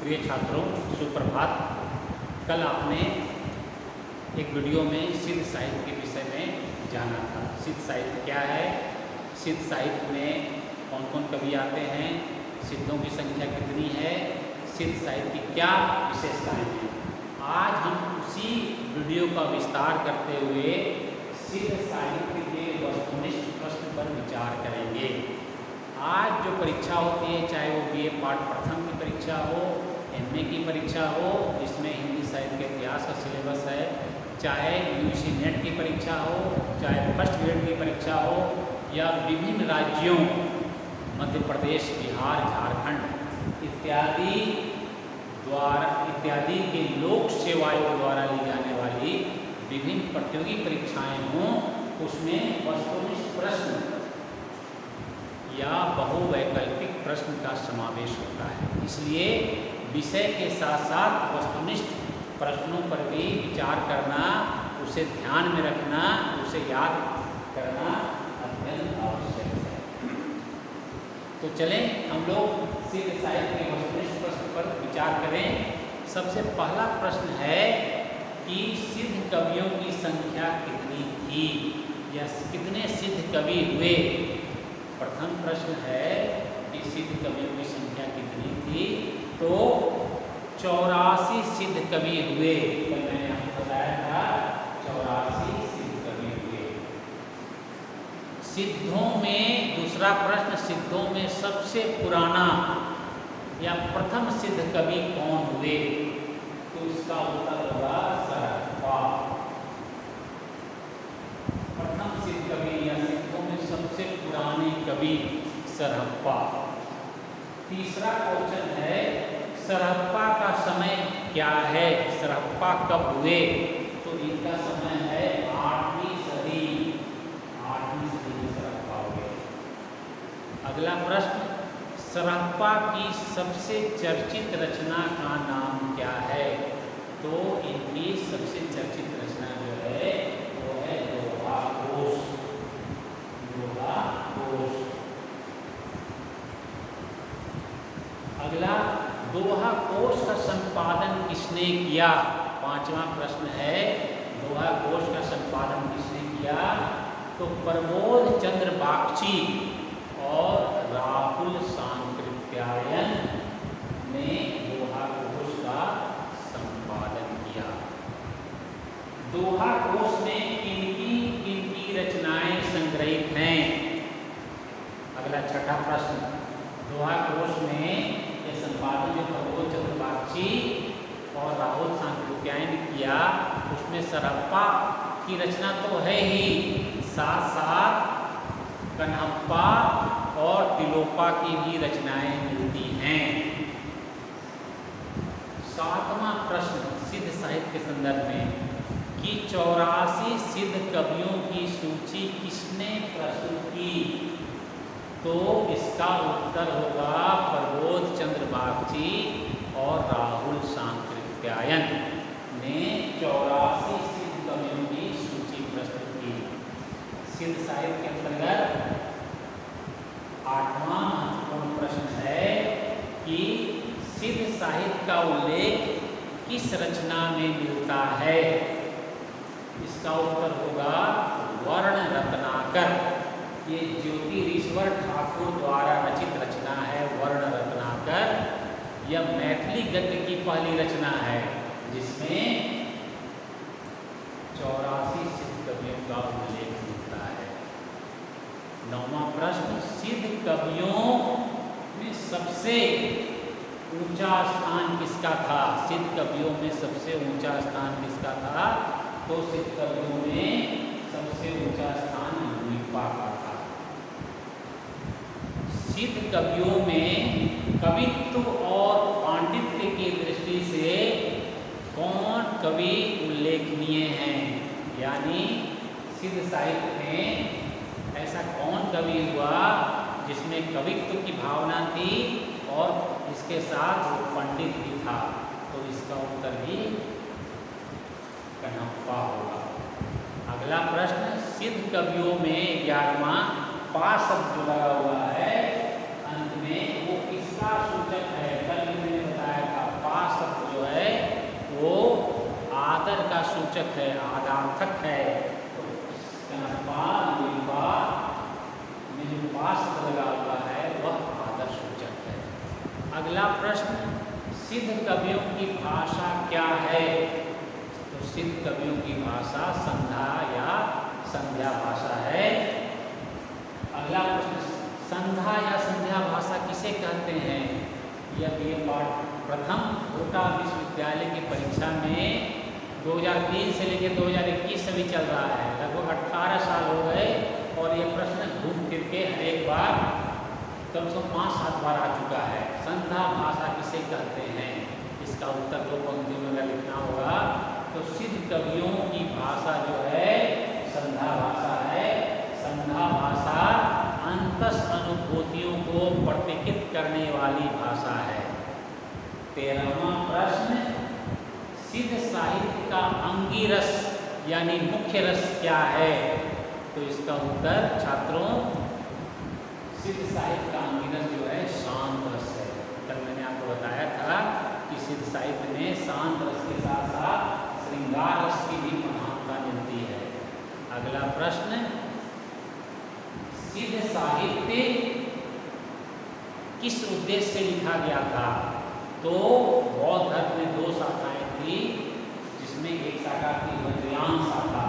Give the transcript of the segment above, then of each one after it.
प्रिय छात्रों, सुप्रभात। कल आपने एक वीडियो में सिद्ध साहित्य के विषय में जाना था। सिद्ध साहित्य क्या है, सिद्ध साहित्य में कौन कौन कवि आते हैं, सिद्धों की संख्या कितनी है, सिद्ध साहित्य की क्या विशेषताएं हैं। आज हम उसी वीडियो का विस्तार करते हुए सिद्ध साहित्य के वस्तुनिष्ठ प्रश्न पर विचार करेंगे। आज जो परीक्षा होती है, चाहे वो बीए पाठ प्रथम की परीक्षा हो, एमए की परीक्षा हो जिसमें हिंदी साहित्य के इतिहास का सिलेबस है, चाहे यूजी नेट की परीक्षा हो, चाहे फर्स्ट ग्रेड की परीक्षा हो, या विभिन्न राज्यों मध्य प्रदेश, बिहार, झारखंड इत्यादि के लोक सेवा आयोग द्वारा ली जाने वाली विभिन्न प्रतियोगी परीक्षाएं हों, उसमें वस्तुनिष्ठ प्रश्न या बहुवैकल्पिक प्रश्न का समावेश होता है। इसलिए विषय के साथ साथ वस्तुनिष्ठ प्रश्नों पर भी विचार करना, उसे ध्यान में रखना, उसे याद करना अत्यंत आवश्यक है। तो चलें हम लोग सिद्ध साहित्य के वस्तुनिष्ठ प्रश्न पर विचार करें। सबसे पहला प्रश्न है कि सिद्ध कवियों की संख्या कितनी थी या कितने सिद्ध कवि हुए। प्रथम प्रश्न है कि सिद्ध कवियों की संख्या कितनी थी, तो 84 सिद्ध कवि हुए। कल मैंने आपको बताया था 84 सिद्ध कवि हुए। सिद्धों में दूसरा प्रश्न, सिद्धों में सबसे पुराना या प्रथम सिद्ध कवि कौन हुए, तो इसका उत्तर होगा सरहप्पा। प्रथम सिद्ध कवि या सिद्धों में सबसे पुराने कवि सरहप्पा। तीसरा क्वेश्चन है सरहप्पा का समय क्या है, सरहप्पा कब हुए, तो इनका समय है 8वीं सदी में सरहप्पा हुए। अगला प्रश्न, सरहप्पा की सबसे चर्चित रचना का नाम क्या है, तो इनकी सबसे चर्चित रचना जो है वो है दोहा कोश। अगला, दोहा कोश का संपादन किसने किया। पांचवा प्रश्न है दोहा कोश का संपादन किसने किया, तो प्रबोध चंद्र बागची और राहुल सांकृत्यायन ने दोहा कोश का संपादन किया। दोहा कोश में किनकी रचनाएं संग्रहित हैं। अगला छठा प्रश्न, दोहा कोश में ये संपादन जो प्रबोध चंद्र बागची और राहुल सांकृत्यायन ने किया, उसमें सरहप्पा की रचना तो है ही, साथ साथ कन्हप्पा और तिलोपा की भी रचनाएं मिलती हैं। सातवां प्रश्न सिद्ध साहित्य के संदर्भ में कि 84 सिद्ध कवियों की सूची किसने प्रस्तुत की, तो इसका उत्तर होगा प्रबोध चंद्र बागची और राहुल सांकृत्यायन ने 84 सिद्ध कवियों की सूची प्रस्तुत की। सिद्ध साहित्य के अंतर्गत 8वां महत्वपूर्ण प्रश्न है कि सिद्ध साहित्य का उल्लेख किस रचना में मिलता है, इसका उत्तर होगा वर्ण रत्नाकर। ये ज्योतिरीश्वर ठाकुर द्वारा रचित रचना है वर्ण रत्नाकर। यह मैथिली गद्य की पहली रचना है जिसमें 84 सिद्ध कवियों का उल्लेख मिलता है। 9वां प्रश्न, सिद्ध कवियों में सबसे ऊंचा स्थान किसका था, सिद्ध कवियों में सबसे ऊंचा स्थान किसका था, तो सिद्ध कवियों में सबसे ऊंचा स्थान द्वीपा का था। सिद्ध कवियों में कवित्व और पांडित्य की दृष्टि से कौन कवि उल्लेखनीय हैं, यानी सिद्ध साहित्य में ऐसा कौन कवि हुआ जिसमें कवित्व की भावना थी और इसके साथ पंडित भी था, तो इसका उत्तर भी कन्हप्पा होगा। अगला प्रश्न, सिद्ध कवियों में 11वां पा शब्द जो लगा हुआ है अंत में, वो किसका सूचक है। कल मैंने बताया था आदर का सूचक है, आदरार्थक है। तो में जो पास लगा हुआ है वह आदर सूचक है। अगला प्रश्न, सिद्ध कवियों की भाषा क्या है? तो सिद्ध कवियों की भाषा संध्या या संध्या भाषा है। अगला प्रश्न, संध्या या संध्या भाषा किसे कहते हैं? यह ये पाठ प्रथम कोटा विश्वविद्यालय की परीक्षा में 2003 से लेकर 2021 से भी चल रहा है। लगभग 18 साल हो गए और ये प्रश्न घूम फिर के हर एक बार कम से कम 5-7 बार आ चुका है। संध्या भाषा किसे कहते हैं? इसका उत्तर 2 पंक्तियों में अगर लिखना होगा तो सिद्ध कवियों की भाषा जो है संध्या भाषा है। संध्या भाषा अंतस अनुभूतियों को प्रतीकित करने वाली भाषा है। 13वां प्रश्न, सिद्ध साहित्य का अंगिरस यानी मुख्य रस क्या है? तो इसका उत्तर छात्रों, सिद्ध साहित्य का अंगिरस जो है शांत रस है। कल मैंने आपको बताया था कि सिद्ध साहित्य में शांत रस के साथ साथ श्रृंगार रस की भी प्रधानता मिलती है। अगला प्रश्न, सिद्ध साहित्य किस उद्देश्य से लिखा गया था? तो बौद्ध धर्म में 2 शाखाएं थी, जिसमें एक शाखा थी वज्रयान शाखा।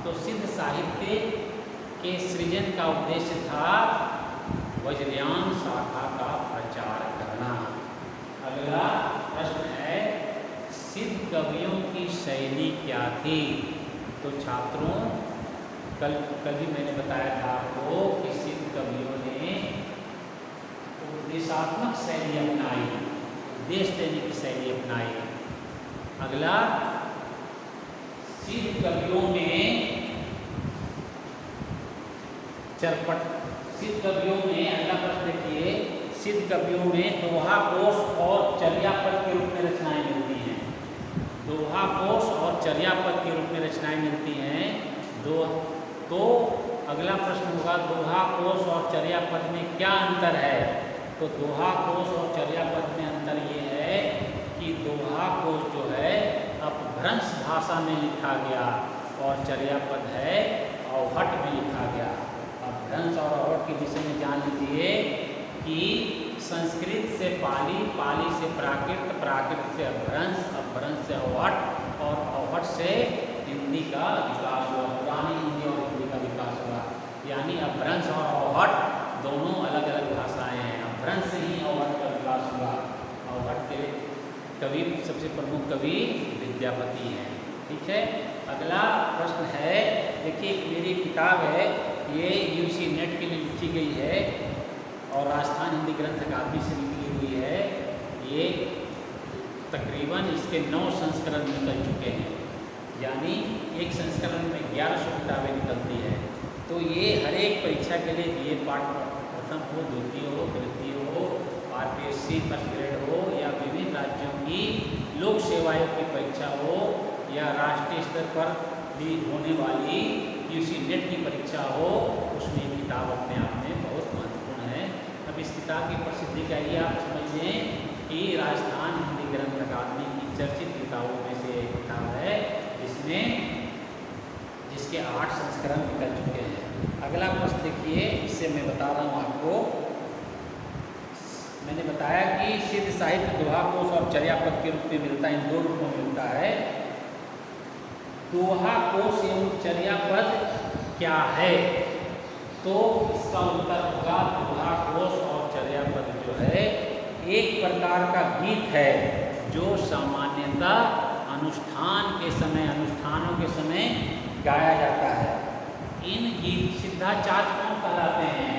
तो सिद्ध साहित्य के सृजन का उद्देश्य था वज्रयान शाखा का प्रचार करना। अगला प्रश्न है, सिद्ध कवियों की शैली क्या थी? तो छात्रों, कल भी मैंने बताया था आपको कि सिद्ध कवियों ने उपदेशात्मक शैली अपनाई, उपदेश देने की शैली अपनाई। अगला, सिद्ध कवियों में सिद्ध कवियों में अगला प्रश्न देखिए, सिद्ध कवियों में दोहा कोश और चर्यापद के रूप में रचनाएं मिलती हैं। दोहा कोश और चर्यापद के रूप में रचनाएं मिलती हैं। तो अगला प्रश्न होगा, दोहा कोश और चर्यापद में क्या अंतर है? तो दोहा कोश और चर्यापद में अंतर ये है कि दोहा कोश जो है अपभ्रंश भाषा में लिखा गया और चर्यापद है अवहट में लिखा गया। अपभ्रंश और अवहट के विषय में जान लीजिए कि संस्कृत से पाली, पाली से प्राकृत, प्राकृत से अपभ्रंश, अपभ्रंश से अवहट और अवहट से हिंदी का विकास हुआ। पुरानी हिंदी और हिंदी का विकास हुआ, यानी अपभ्रंश और अवहट दोनों अलग अलग भाषाएं हैं। अपभ्रंश से ही अवहट का विकास हुआ। अवहट के कवि, सबसे प्रमुख कवि विद्यापति हैं। ठीक है। अगला प्रश्न है, देखिए मेरी किताब है, ये यूसी नेट के लिए लिखी गई है और राजस्थान हिंदी ग्रंथ अकादमी से निकली हुई है। ये तकरीबन इसके 9 संस्करण निकल चुके हैं, यानी एक संस्करण में 1100 किताबें निकलती है। तो ये हर एक परीक्षा के लिए ये पाठ प्रथम हो, द्वितीय हो, तृतीय हो, आरपीएससी फर्स्ट ग्रेड हो या विभिन्न राज्यों की लोक सेवा आयोग की परीक्षा हो या राष्ट्रीय स्तर पर भी होने वाली यूसी नेट की परीक्षा हो, उसमें ये किताब अपने आप में बहुत महत्वपूर्ण है। अब इस किताब की प्रसिद्धि का ये आप समझें कि राजस्थान हिंदी ग्रंथ अकादमी की चर्चित किताबों में से एक किताब है, जिसके 8 संस्करण निकल चुके हैं। अगला प्रश्न देखिए, इससे मैं बता रहा हूँ आपको, मैंने बताया कि सिद्ध साहित्य दोहा कोश और चर्यापद के रूप में मिलता है, इन 2 रूपों में मिलता है। दोहा कोश एवं चर्यापद क्या है? तो इसका उत्तर होगा, दोहा कोश और चर्यापद जो है एक प्रकार का गीत है जो सामान्यतः अनुष्ठान के समय, अनुष्ठानों के समय गाया जाता है। इन गीत सिद्धाचार्य कौन कहलाते हैं?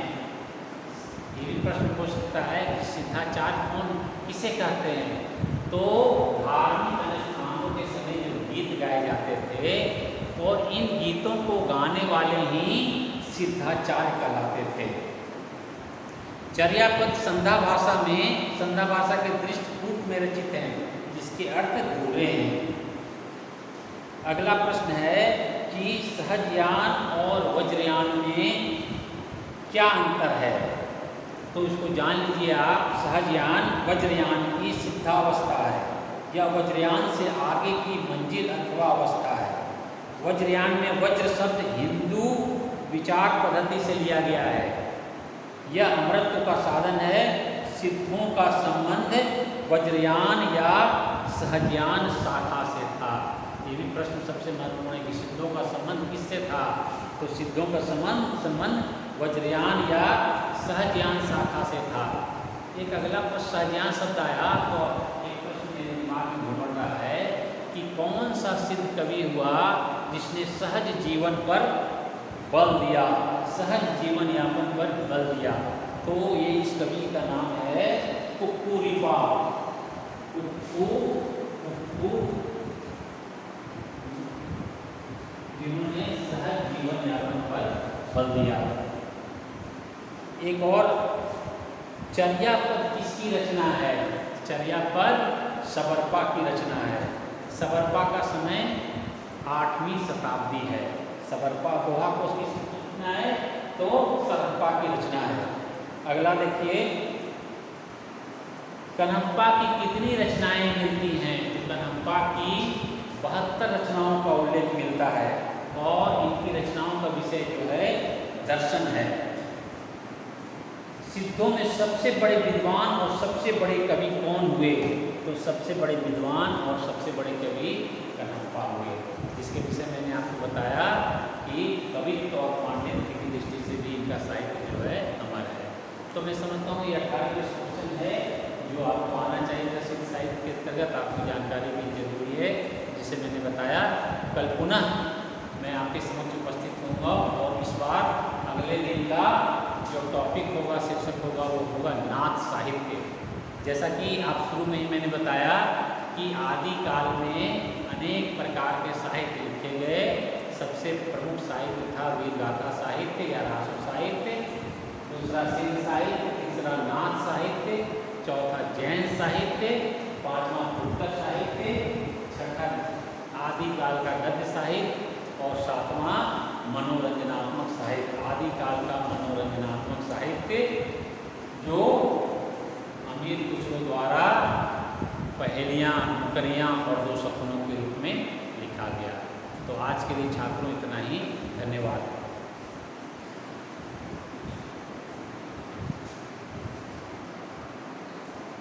ये भी प्रश्न पूछ सकता है कि सिद्धाचार्य कौन, किसे कहते हैं? तो धार्मिक अनुष्ठानों के समय जो गीत गाए जाते थे और इन गीतों को गाने वाले ही सिद्धाचार्य कहलाते थे। चर्यापद संध्या भाषा में, संध्या भाषा के दृष्टिकूट में रचित हैं, जिसके अर्थ गूढ़े हैं। अगला प्रश्न है कि सहजयान और वज्रयान में क्या अंतर है? तो इसको जान लीजिए आप। सहजयान वज्रयान की सिद्धावस्था है यह वज्रयान से आगे की मंजिल अथवा अवस्था है। वज्रयान में वज्र शब्द हिंदू विचार पद्धति से लिया गया है। यह अमृत का साधन है। सिद्धों का संबंध वज्रयान या सहजयान शाखा से था। ये भी प्रश्न सबसे महत्वपूर्ण है कि सिद्धों का संबंध किससे था? तो सिद्धों का संबंध वज्रयान या सहजयान शाखा से था। एक अगला प्रश्न सहजयान शब्द आया तो एक प्रश्न मेरे दिमाग में घूम रहा है कि कौन सा सिद्ध कवि हुआ जिसने सहज जीवन पर बल दिया, सहज जीवन यापन पर बल दिया? तो ये इस कवि का नाम है कुक्कुरिपा। जिन्होंने सहज जीवन यापन पर बल दिया। एक और चर्यापद किसकी रचना है? चर्यापद सबरपा की रचना है। सबरपा का समय 8वीं शताब्दी है। सबरपा दोहा को उसकी रचना है तो सबरपा की रचना है। अगला देखिए, कन्हप्पा की कितनी रचनाएं मिलती हैं? तो कन्हप्पा की 72 रचनाओं का उल्लेख मिलता है और इनकी रचनाओं का विषय जो है दर्शन है। सिद्धों में सबसे बड़े विद्वान और सबसे बड़े कवि कौन हुए? तो सबसे बड़े विद्वान और सबसे बड़े कवि कन्हप्पा हुए। इसके विषय मैंने आपको बताया कि कवित्व और पांडित्य की दृष्टि से भी इनका साहित्य जो है अमर है। तो मैं समझता हूँ ये 18 क्वेश्चन है जो आपको आना चाहिए। दर्शन साहित्य के अंतर्गत आपकी जानकारी भी जरूरी है, जिसे मैंने बताया। कल पुनः मैं आपके समक्ष उपस्थित होऊंगा और इस बार अगले दिन का जो टॉपिक होगा, शीर्षक होगा, वो होगा नाथ साहित्य। जैसा कि आप शुरू में ही मैंने बताया कि आदि काल में अनेक प्रकार के साहित्य लिखे गए। सबसे प्रमुख साहित्य था वीर गाथा साहित्य या रासो साहित्य, दूसरा सिंह साहित्य, तीसरा नाथ साहित्य, चौथा जैन साहित्य, पांचवा उत्तर साहित्य, छठा आदिकाल का गद्य साहित्य और सातवां मनोरंजनात्मक साहित्य। आदिकाल का मनोरंजनात्मक साहित्य जो अमीर खुसरो द्वारा पहेलियाँ, मुकरियाँ और दो सपनों के रूप में लिखा गया। तो आज के लिए छात्रों इतना ही। धन्यवाद।